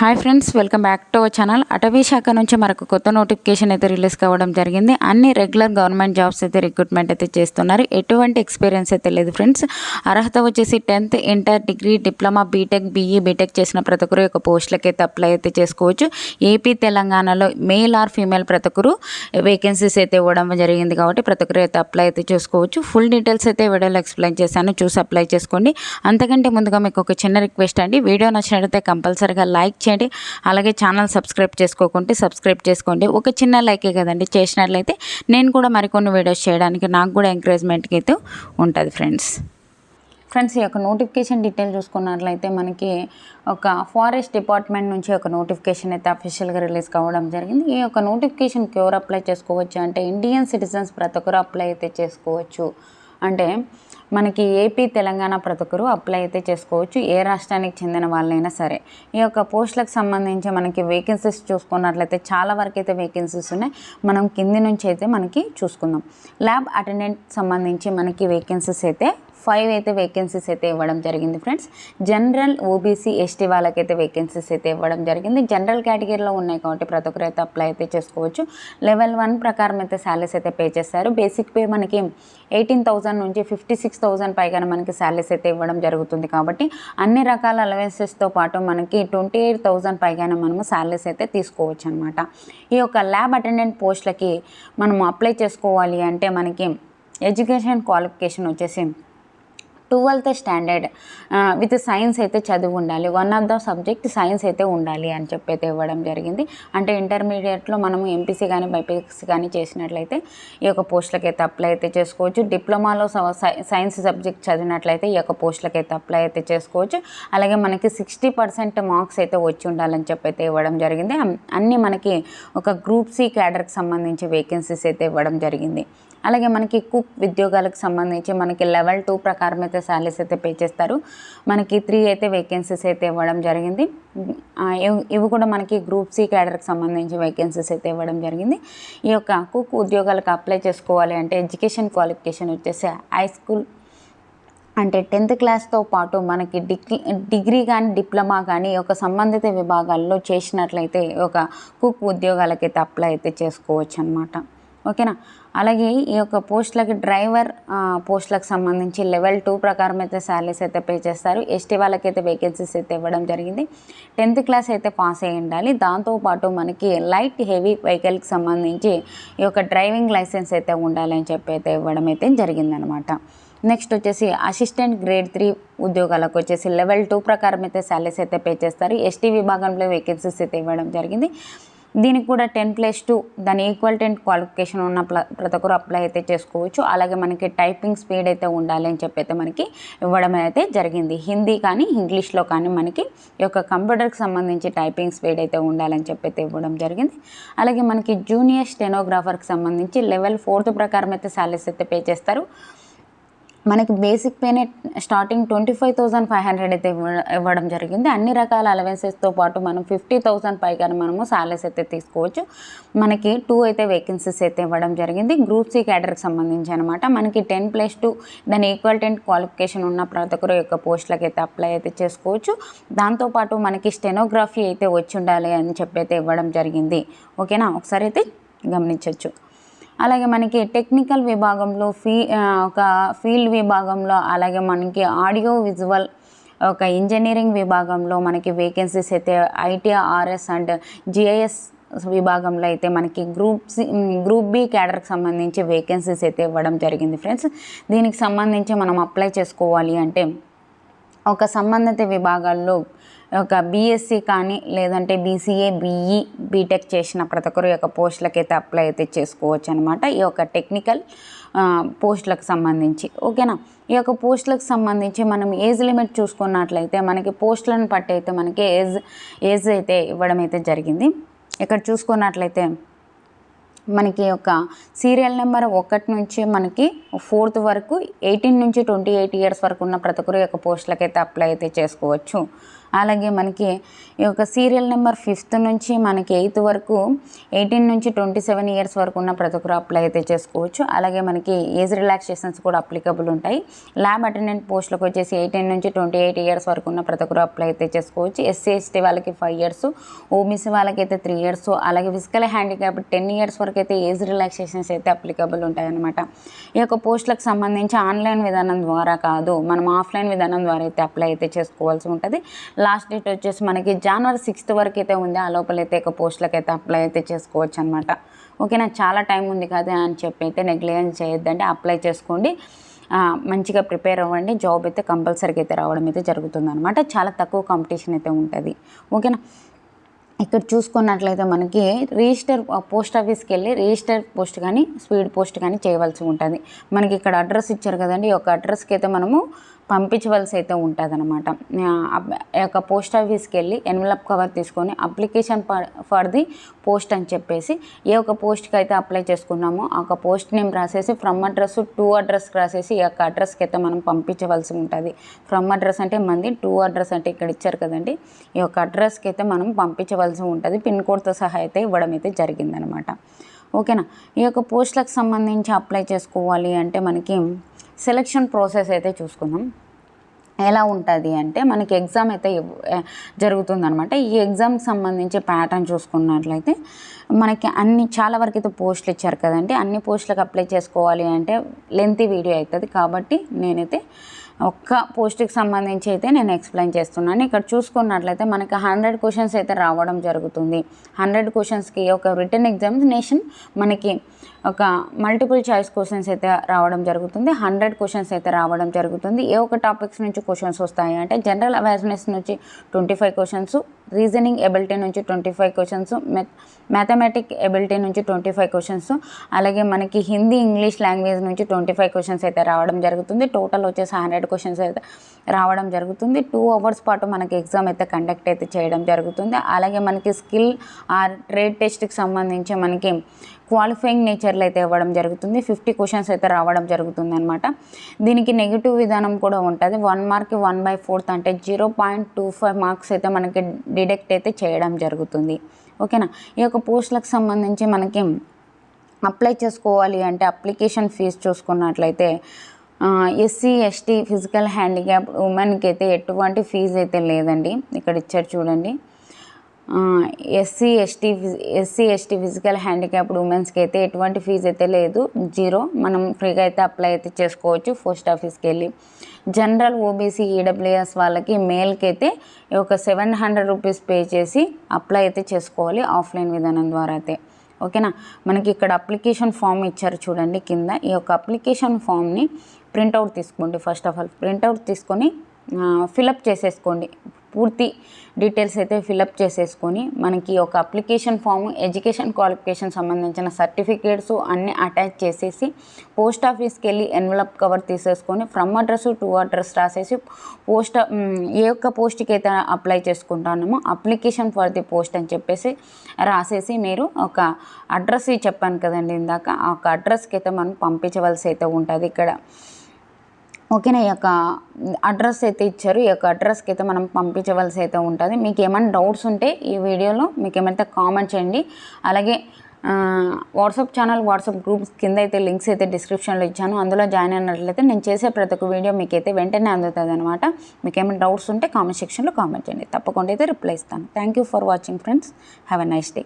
Hi friends, welcome back to our channel. అటవీ శాఖ నుంచి మనకు కొత్త నోటిఫికేషన్ అయితే రిలీజ్ కావడం జరిగింది. అన్ని రెగ్యులర్ గవర్నమెంట్ జాబ్స్ అయితే రిక్రూట్మెంట్ అయితే చేస్తున్నారు. ఎటువంటి ఎక్స్పీరియన్స్ అయితే లేదు ఫ్రెండ్స్. అర్హత వచ్చేసి 10th, inter, degree, diploma, BTech, BE, BTech చేసిన ప్రతి ఒక్కరు యొక్క పోస్టులకి అయితే అప్లై అయితే చేసుకోవచ్చు. ఏపీ, తెలంగాణలో మేల్ ఆర్ ఫీమేల్ ప్రతి ఒక్కరు వేకెన్సీస్ అయితే ఇవ్వడం జరిగింది కాబట్టి ప్రతి ఒక్కరు అయితే అప్లై అయితే చేసుకోవచ్చు. ఫుల్ డీటెయిల్స్ అయితే వీడియోలో ఎక్స్ప్లెయిన్ చేశాను, చూసి అప్లై చేసుకోండి. అంతకంటే ముందుగా మీకు ఒక చిన్న రిక్వెస్ట్ అండి, వీడియో నచ్చినట్లయితే కంపల్సరీగా లైక్ చేయండి. అలాగే ఛానల్ సబ్స్క్రైబ్ చేసుకోకుంటే సబ్స్క్రైబ్ చేసుకోండి. ఒక చిన్న లైకే కదండి, చేసినట్లయితే నేను కూడా మరికొన్ని వీడియోస్ చేయడానికి నాకు కూడా ఎంకరేజ్మెంట్కి అయితే ఉంటుంది ఫ్రెండ్స్. ఈ యొక్క నోటిఫికేషన్ డీటెయిల్ చూసుకున్నట్లయితే మనకి ఒక ఫారెస్ట్ డిపార్ట్మెంట్ నుంచి ఒక నోటిఫికేషన్ అయితే అఫీషియల్గా రిలీజ్ కావడం జరిగింది. ఈ యొక్క నోటిఫికేషన్కి ఎవరు అప్లై చేసుకోవచ్చు అంటే ఇండియన్ సిటిజన్స్ ప్రతి ఒక్కరు అప్లై అయితే చేసుకోవచ్చు. అంటే మనకి ఏపీ, తెలంగాణ ప్రతి ఒక్కరు అప్లై అయితే చేసుకోవచ్చు, ఏ రాష్ట్రానికి చెందిన వాళ్ళైనా సరే. ఈ యొక్క పోస్టులకు సంబంధించి మనకి వేకెన్సీస్ చూసుకున్నట్లయితే చాలా వరకు అయితే వేకెన్సీస్ ఉన్నాయి. మనం కింది నుంచి అయితే మనకి చూసుకుందాం. ల్యాబ్ అటెండెంట్ సంబంధించి మనకి వేకెన్సీస్ అయితే 5 అయితే వేకెన్సీస్ అయితే ఇవ్వడం జరిగింది ఫ్రెండ్స్. జనరల్, ఓబీసీ, ఎస్టీ వాళ్ళకైతే వేకెన్సీస్ అయితే ఇవ్వడం జరిగింది. జనరల్ కేటగిరీలో ఉన్నాయి కాబట్టి ప్రతి ఒక్కరు అయితే అప్లై అయితే చేసుకోవచ్చు. లెవెల్ 1 ప్రకారం అయితే శాలరీస్ అయితే పే చేస్తారు. బేసిక్ పే మనకి 18,000 నుంచి 56,000 పైగా మనకి శాలరీస్ అయితే ఇవ్వడం జరుగుతుంది. కాబట్టి అన్ని రకాల అలవెన్సెస్తో పాటు మనకి 28,000 పైగా మనము శాలరీస్ అయితే తీసుకోవచ్చు అనమాట. ఈ యొక్క ల్యాబ్ అటెండెంట్ పోస్టులకి మనము అప్లై చేసుకోవాలి అంటే మనకి ఎడ్యుకేషన్ క్వాలిఫికేషన్ వచ్చేసి 12th స్టాండర్డ్ విత్ సైన్స్ అయితే చదివి ఉండాలి. One of the subject science అయితే ఉండాలి అని చెప్పి అయితే ఇవ్వడం జరిగింది. అంటే ఇంటర్మీడియట్లో మనము ఎంపీసీ కానీ బైపీసీ కానీ చేసినట్లయితే ఈ యొక్క పోస్టులకి అయితే అప్లై అయితే చేసుకోవచ్చు. డిప్లొమాలో సైన్స్ సబ్జెక్ట్ చదివినట్లయితే ఈ యొక్క పోస్టులకి అయితే అప్లై అయితే చేసుకోవచ్చు. అలాగే మనకి 60% మార్క్స్ అయితే వచ్చి ఉండాలని చెప్పి అయితే ఇవ్వడం జరిగింది. అన్నీ మనకి ఒక గ్రూప్ సి క్యాడర్కి సంబంధించి వేకెన్సీస్ అయితే ఇవ్వడం జరిగింది. అలాగే మనకి కుక్ ఉద్యోగాలకు సంబంధించి మనకి లెవెల్ 2 ప్రకారం అయితే శాలరీస్ అయితే పే చేస్తారు. మనకి 3 అయితే వేకెన్సీస్ అయితే ఇవ్వడం జరిగింది. ఇవి కూడా మనకి గ్రూప్ సి క్యాడర్కి సంబంధించి వేకెన్సీస్ అయితే ఇవ్వడం జరిగింది. ఈ యొక్క కుక్ ఉద్యోగాలకు అప్లై చేసుకోవాలి అంటే ఎడ్యుకేషన్ క్వాలిఫికేషన్ వచ్చేసి హై స్కూల్ అంటే 10th క్లాస్తో పాటు మనకి డిగ్రీ కానీ డిప్లొమా కానీ ఒక సంబంధిత విభాగాల్లో చేసినట్లయితే ఒక కుక్ ఉద్యోగాలకైతే అప్లై అయితే చేసుకోవచ్చు అనమాట. ఓకేనా. అలాగే ఈ యొక్క పోస్టులకి డ్రైవర్ పోస్టులకు సంబంధించి లెవెల్ 2 ప్రకారం అయితే శాలరీస్ అయితే పే చేస్తారు. ఎస్టీ వాళ్ళకైతే వేకెన్సీస్ అయితే ఇవ్వడం జరిగింది. 10th క్లాస్ అయితే పాస్ అయ్యి ఉండాలి. దాంతోపాటు మనకి లైట్ హెవీ వెహికల్కి సంబంధించి ఈ యొక్క డ్రైవింగ్ లైసెన్స్ అయితే ఉండాలి అని చెప్పి అయితే ఇవ్వడం అయితే జరిగిందనమాట. నెక్స్ట్ వచ్చేసి అసిస్టెంట్ గ్రేడ్ 3 ఉద్యోగాలకు వచ్చేసి లెవెల్ 2 ప్రకారం అయితే శాలరీస్ అయితే పే చేస్తారు. ఎస్టీ విభాగంలో వేకెన్సీస్ అయితే ఇవ్వడం జరిగింది. దీనికి కూడా 10+2 దాని ఈక్వలెంట్ క్వాలిఫికేషన్ ఉన్న ప్రతి ఒక్కరు అప్లై అయితే చేసుకోవచ్చు. అలాగే మనకి టైపింగ్ స్పీడ్ అయితే ఉండాలి అని చెప్పి అయితే మనకి ఇవ్వడం అయితే జరిగింది. హిందీ కానీ ఇంగ్లీష్లో కానీ మనకి ఈ యొక్క కంప్యూటర్కి సంబంధించి టైపింగ్ స్పీడ్ అయితే ఉండాలని చెప్పి అయితే ఇవ్వడం జరిగింది. అలాగే మనకి జూనియర్ స్టెనోగ్రాఫర్కి సంబంధించి లెవెల్ 4 ప్రకారం అయితే శాలరీస్ అయితే పే చేస్తారు. మనకి బేసిక్ పేనే స్టార్టింగ్ 25,500 అయితే ఇవ్వడం జరిగింది. అన్ని రకాల అలవెన్సెస్తో పాటు మనం 50,000 పైగా మనము శాలరీస్ అయితే తీసుకోవచ్చు. మనకి 2 అయితే వేకెన్సీస్ అయితే ఇవ్వడం జరిగింది. గ్రూప్ సి క్యాడర్కి సంబంధించి అనమాట. మనకి 10+2 దాని ఈక్వలెంట్ క్వాలిఫికేషన్ ఉన్న ప్రతి ఒక్కరు యొక్క పోస్టులకి అయితే అప్లై అయితే చేసుకోవచ్చు. దాంతోపాటు మనకి స్టెనోగ్రఫీ అయితే వచ్చి ఉండాలి అని చెప్పి అయితే ఇవ్వడం జరిగింది. ఓకేనా, ఒకసారి అయితే గమనించవచ్చు. అలాగే మనకి టెక్నికల్ విభాగంలో ఒక ఫీల్డ్ విభాగంలో అలాగే మనకి ఆడియో విజువల్ ఒక ఇంజనీరింగ్ విభాగంలో మనకి వేకెన్సీస్ అయితే ITRS అండ్ GIS విభాగంలో అయితే మనకి గ్రూప్ బి క్యాడర్కి సంబంధించి వేకెన్సీస్ అయితే ఇవ్వడం జరిగింది ఫ్రెండ్స్. దీనికి సంబంధించి మనం అప్లై చేసుకోవాలి అంటే ఒక సంబంధిత విభాగాల్లో ఒక BSc కానీ లేదంటే BCA, BE, బీటెక్ చేసిన ప్రతి ఒక్కరు యొక్క పోస్టులకైతే అప్లై అయితే చేసుకోవచ్చు అనమాట. ఈ యొక్క టెక్నికల్ పోస్టులకు సంబంధించి. ఓకేనా. ఈ యొక్క పోస్టులకు సంబంధించి మనం ఏజ్ లిమిట్ చూసుకున్నట్లయితే మనకి పోస్టులను బట్టి అయితే మనకి ఏజ్ అయితే ఇవ్వడం అయితే జరిగింది. ఇక్కడ చూసుకున్నట్లయితే మనకి యొక్క సీరియల్ నెంబర్ 1 నుంచి మనకి 4th వరకు 18 నుంచి 28 ఇయర్స్ వరకు ఉన్న ప్రతి ఒక్కరు యొక్క పోస్టులకైతే అప్లై అయితే చేసుకోవచ్చు. అలాగే మనకి ఈ యొక్క సీరియల్ నెంబర్ 5th నుంచి మనకి 8th వరకు 18 నుంచి 27 ఇయర్స్ వరకు ఉన్న ప్రతి ఒక్కరు అప్లై అయితే చేసుకోవచ్చు. అలాగే మనకి ఏజ్ రిలాక్సేషన్స్ కూడా అప్లికబుల్ ఉంటాయి. ల్యాబ్ అటెండెంట్ పోస్టులకు వచ్చేసి 18 నుంచి 28 ఇయర్స్ వరకు ఉన్న ప్రతి ఒక్కరు అప్లై అయితే చేసుకోవచ్చు. ఎస్సీ ఎస్టీ వాళ్ళకి 5 ఇయర్స్, ఓబీసీ వాళ్ళకైతే 3 ఇయర్స్, అలాగే ఫిజికల్ హ్యాండిక్యాప్ 10 ఇయర్స్ వరకు అయితే ఏజ్ రిలాక్సేషన్స్ అయితే అప్లికబుల్ ఉంటాయి అన్నమాట. ఈ యొక్క పోస్టులకు సంబంధించి ఆన్లైన్ విధానం ద్వారా కాదు, మనం ఆఫ్లైన్ విధానం ద్వారా అయితే అప్లై అయితే చేసుకోవాల్సి ఉంటుంది. లాస్ట్ డేట్ వచ్చేసి మనకి January 6th వరకు అయితే ఉంది. ఆ లోపలైతే ఒక పోస్టులకు అయితే అప్లై అయితే చేసుకోవచ్చు అనమాట. ఓకేనా, చాలా టైం ఉంది కదా అని చెప్పి అయితే నెగ్లిజెన్స్ చేయొద్దండి, అప్లై చేసుకోండి. మంచిగా ప్రిపేర్ అవ్వండి. జాబ్ అయితే కంపల్సరీగా అయితే రావడం అయితే జరుగుతుంది అనమాట. చాలా తక్కువ కాంపిటీషన్ అయితే ఉంటుంది. ఓకేనా, ఇక్కడ చూసుకున్నట్లయితే మనకి రిజిస్టర్ పోస్ట్ ఆఫీస్కి వెళ్ళి రిజిస్టర్ పోస్ట్ కానీ స్పీడ్ పోస్ట్ కానీ చేయవలసి ఉంటుంది. మనకి ఇక్కడ అడ్రస్ ఇచ్చారు కదండి, ఈ యొక్క అడ్రస్కి అయితే మనము పంపించవలసి అయితే ఉంటుంది అనమాట. ఈ యొక్క పోస్ట్ ఆఫీస్కి వెళ్ళి ఎన్వలప్ కవర్ తీసుకొని అప్లికేషన్ ఫర్ ది పోస్ట్ అని చెప్పేసి ఏ ఒక పోస్ట్కి అయితే అప్లై చేసుకున్నామో ఆ ఒక పోస్ట్ నేమ్ రాసేసి ఫ్రమ్ అడ్రస్ టు అడ్రస్కి రాసేసి ఈ యొక్క అడ్రస్కి అయితే మనం పంపించవలసి ఉంటుంది. ఫ్రమ్ అడ్రస్ అంటే మంది, టు అడ్రస్ అంటే ఇక్కడ ఇచ్చారు కదండి, ఈ యొక్క అడ్రస్కి అయితే మనం పంపించవలసి ఉంటుంది. పిన్ కోడ్తో సహా అయితే ఇవ్వడం అయితే జరిగిందనమాట. ఓకేనా, ఈ యొక్క పోస్టులకు సంబంధించి అప్లై చేసుకోవాలి అంటే మనకి సెలక్షన్ ప్రాసెస్ అయితే చూసుకుందాం. ఎలా ఉంటుంది అంటే మనకి ఎగ్జామ్ అయితే జరుగుతుందనమాట. ఈ ఎగ్జామ్కి సంబంధించి ప్యాటర్న్ చూసుకున్నట్లయితే మనకి చాలా వరకు అయితే పోస్టులు ఇచ్చారు కదండి, అన్ని పోస్టులకు అప్లై చేసుకోవాలి అంటే లెంతీ వీడియో అవుతుంది. కాబట్టి నేనైతే ఒక్క పోస్ట్కి సంబంధించి అయితే నేను ఎక్స్ప్లెయిన్ చేస్తున్నాను. ఇక్కడ చూసుకున్నట్లయితే మనకి 100 క్వశ్చన్స్ అయితే రావడం జరుగుతుంది. 100 క్వశ్చన్స్కి ఒక రిటర్న్ ఎగ్జామినేషన్ మనకి ఒక మల్టిపుల్ చాయిస్ క్వశ్చన్స్ అయితే రావడం జరుగుతుంది. 100 క్వశ్చన్స్ అయితే రావడం జరుగుతుంది. ఏ ఒక టాపిక్స్ నుంచి క్వశ్చన్స్ వస్తాయి అంటే జనరల్ అవేర్నెస్ నుంచి 25 క్వశ్చన్స్, రీజనింగ్ ఎబిలిటీ నుంచి 25 క్వశ్చన్స్, మ్యాథమెటిక్ ఎబిలిటీ నుంచి 25 క్వశ్చన్స్, అలాగే మనకి హిందీ ఇంగ్లీష్ లాంగ్వేజ్ నుంచి 25 క్వశ్చన్స్ అయితే రావడం జరుగుతుంది. టోటల్ వచ్చేసి 100 క్వశ్చన్స్ అయితే రావడం జరుగుతుంది. 2 అవర్స్ పాటు మనకి ఎగ్జామ్ అయితే కండక్ట్ అయితే చేయడం జరుగుతుంది. అలాగే మనకి స్కిల్ ఆర్ ట్రేడ్ టెస్ట్కి సంబంధించి మనకి క్వాలిఫైయింగ్ నేచర్లో అయితే ఇవ్వడం జరుగుతుంది. 50 క్వశ్చన్స్ అయితే రావడం జరుగుతుంది అనమాట. దీనికి నెగిటివ్ విధానం కూడా ఉంటుంది. 1 మార్క్కి 1/4 అంటే 0.25 మార్క్స్ అయితే మనకి డిడక్ట్ అయితే చేయడం జరుగుతుంది. ఓకేనా, ఈ యొక్క పోస్టులకు సంబంధించి మనకి అప్లై చేసుకోవాలి అంటే అప్లికేషన్ ఫీజు చూసుకున్నట్లయితే ఎస్సీ ఎస్టీ ఫిజికల్ హ్యాండిక్యాప్ ఉమెన్కి అయితే ఎటువంటి ఫీజు అయితే లేదండి. ఇక్కడ ఇచ్చారు చూడండి, ఎస్సీ ఎస్టీ ఫిజికల్ హ్యాండిక్యాప్డ్ ఉమెన్స్కి అయితే ఎటువంటి ఫీజు అయితే లేదు, 0. మనం ఫ్రీగా అయితే అప్లై అయితే చేసుకోవచ్చు పోస్ట్ ఆఫీస్కి వెళ్ళి. జనరల్ ఓబీసీ ఈడబ్ల్యూఎస్ వాళ్ళకి మేల్కి అయితే ఒక 700 రూపీస్ పే చేసి అప్లై అయితే చేసుకోవాలి ఆఫ్లైన్ విధానం ద్వారా అయితే. ఓకేనా, మనకి ఇక్కడ అప్లికేషన్ ఫామ్ ఇచ్చారు చూడండి కింద. ఈ యొక్క అప్లికేషన్ ఫామ్ని ప్రింట్అవుట్ తీసుకోండి. ఫస్ట్ ఆఫ్ ఆల్ ప్రింట్అవుట్ తీసుకొని ఫిలప్ చేసేసుకోండి. పూర్తి డీటెయిల్స్ అయితే ఫిలప్ చేసేసుకొని మనకి ఒక అప్లికేషన్ ఫామ్, ఎడ్యుకేషన్ క్వాలిఫికేషన్ సంబంధించిన సర్టిఫికేట్స్ అన్నీ అటాచ్ చేసేసి పోస్ట్ ఆఫీస్కి వెళ్ళి ఎన్వలప్ కవర్ తీసేసుకొని ఫ్రమ్ అడ్రస్ టు అడ్రస్ రాసేసి ఏ ఒక్క పోస్ట్కి అయితే అప్లై చేసుకుంటామో అప్లికేషన్ ఫర్ ది పోస్ట్ అని చెప్పేసి రాసేసి మీరు ఒక అడ్రస్ చెప్పాను కదండి ఇందాక, ఆ ఒక అడ్రస్కి అయితే మనం పంపించవలసి అయితే ఉంటుంది ఇక్కడ. ఓకేనా, ఈ యొక్క అడ్రస్ అయితే ఇచ్చారు, ఈ యొక్క అడ్రస్కి అయితే మనం పంపించవలసి అయితే ఉంటుంది. మీకు ఏమైనా డౌట్స్ ఉంటే ఈ వీడియోలో మీకు ఏమైతే కామెంట్ చేయండి. అలాగే వాట్సాప్ ఛానల్, వాట్సాప్ గ్రూప్స్ కింద అయితే లింక్స్ అయితే డిస్క్రిప్షన్లో ఇచ్చాను, అందులో జాయిన్ అయినట్లయితే నేను చేసే ప్రతి ఒక్క వీడియో మీకైతే వెంటనే అందుతుంది అనమాట. మీకు ఏమైనా డౌట్స్ ఉంటే కామెంట్ సెక్షన్లో కామెంట్ చేయండి, తప్పకుండా అయితే రిప్లై ఇస్తాను. Thank you for watching friends, have a nice day.